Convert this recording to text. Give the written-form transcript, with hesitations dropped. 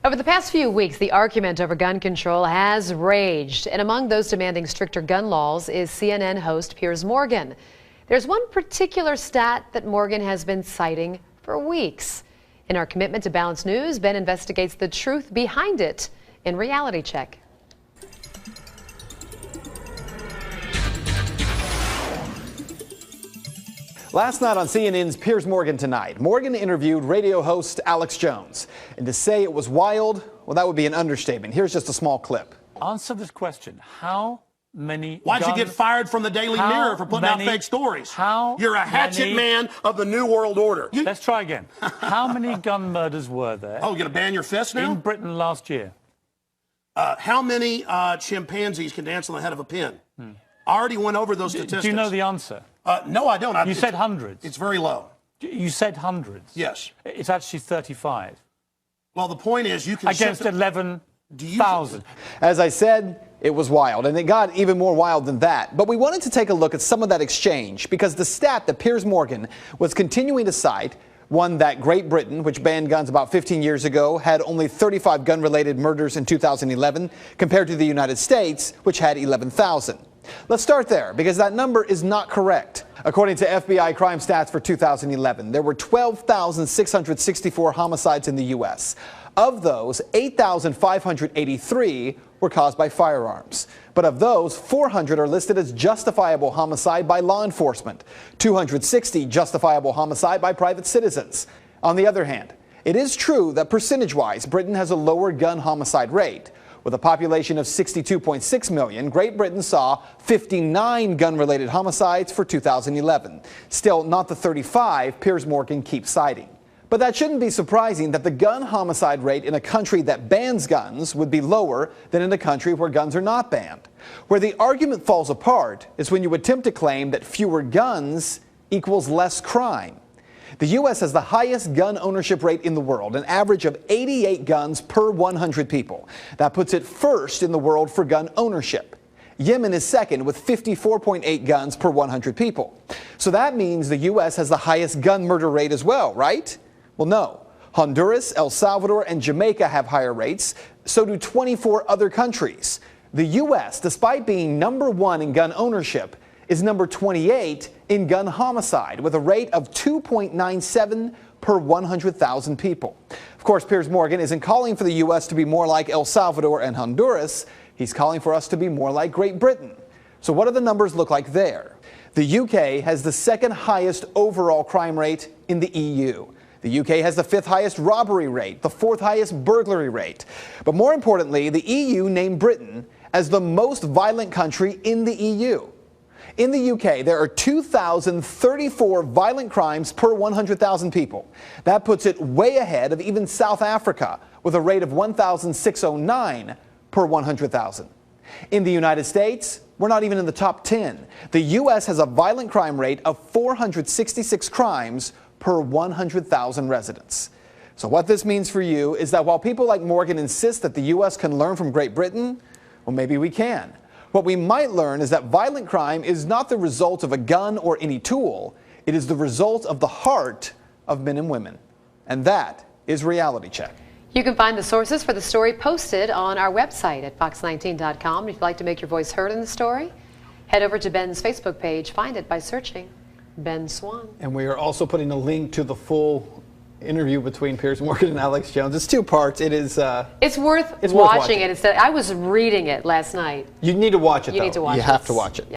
Over the past few weeks, the argument over gun control has raged, and among those demanding stricter gun laws is CNN host Piers Morgan. There's one particular stat that Morgan has been citing for weeks. In our commitment to balanced news, Ben investigates the truth behind it in Reality Check. Last night on CNN's Piers Morgan Tonight, Morgan interviewed radio host Alex Jones. And to say it was wild, well, that would be an understatement. Here's just a small clip. Answer this question. How many Why'd guns, you get fired from the Daily Mirror for putting out fake stories? You're a hatchet man of the New World Order. Let's try again. How many gun murders were there? Oh, you're going to ban your fist now? In Britain last year. How many chimpanzees can dance on the head of a pin? I already went over those statistics. Do you know the answer? No, I don't. You said hundreds. It's very low. You said hundreds. Yes. It's actually 35. Well, the point is you can... Against 11,000. As I said, it was wild, and it got even more wild than that. But we wanted to take a look at some of that exchange because the stat that Piers Morgan was continuing to cite, one that Great Britain, which banned guns about 15 years ago, had only 35 gun-related murders in 2011 compared to the United States, which had 11,000. Let's start there, because that number is not correct. According to FBI crime stats for 2011, there were 12,664 homicides in the U.S. Of those, 8,583 were caused by firearms. But of those, 400 are listed as justifiable homicide by law enforcement, 260 justifiable homicide by private citizens. On the other hand, it is true that percentage-wise, Britain has a lower gun homicide rate. With a population of 62.6 million, Great Britain saw 59 gun-related homicides for 2011. Still not the 35 Piers Morgan keeps citing. But that shouldn't be surprising that the gun homicide rate in a country that bans guns would be lower than in a country where guns are not banned. Where the argument falls apart is when you attempt to claim that fewer guns equals less crime. The U.S. has the highest gun ownership rate in the world, an average of 88 guns per 100 people. That puts it first in the world for gun ownership. Yemen is second with 54.8 guns per 100 people. So that means the U.S. has the highest gun murder rate as well, right? Well, no. Honduras, El Salvador, and Jamaica have higher rates. So do 24 other countries. The U.S., despite being number one in gun ownership, is number 28 in gun homicide with a rate of 2.97 per 100,000 people. Of course, Piers Morgan isn't calling for the U.S. to be more like El Salvador and Honduras. He's calling for us to be more like Great Britain. So what do the numbers look like there? The U.K. has the second highest overall crime rate in the EU. The U.K. has the fifth highest robbery rate, the fourth highest burglary rate. But more importantly, the EU named Britain as the most violent country in the EU. In the UK, there are 2,034 violent crimes per 100,000 people. That puts it way ahead of even South Africa, with a rate of 1,609 per 100,000. In the United States, we're not even in the top 10. The U.S. has a violent crime rate of 466 crimes per 100,000 residents. So what this means for you is that while people like Morgan insist that the U.S. can learn from Great Britain, well, maybe we can. What we might learn is that violent crime is not the result of a gun or any tool. It is the result of the heart of men and women. And that is Reality Check. You can find the sources for the story posted on our website at fox19.com. If you'd like to make your voice heard in the story, head over to Ben's Facebook page. Find it by searching Ben Swan. And we are also putting a link to the full interview between Piers Morgan and Alex Jones. It's two parts. It's worth watching it instead. I was reading it last night. You need to watch it, though. You need to watch it. You have to watch it.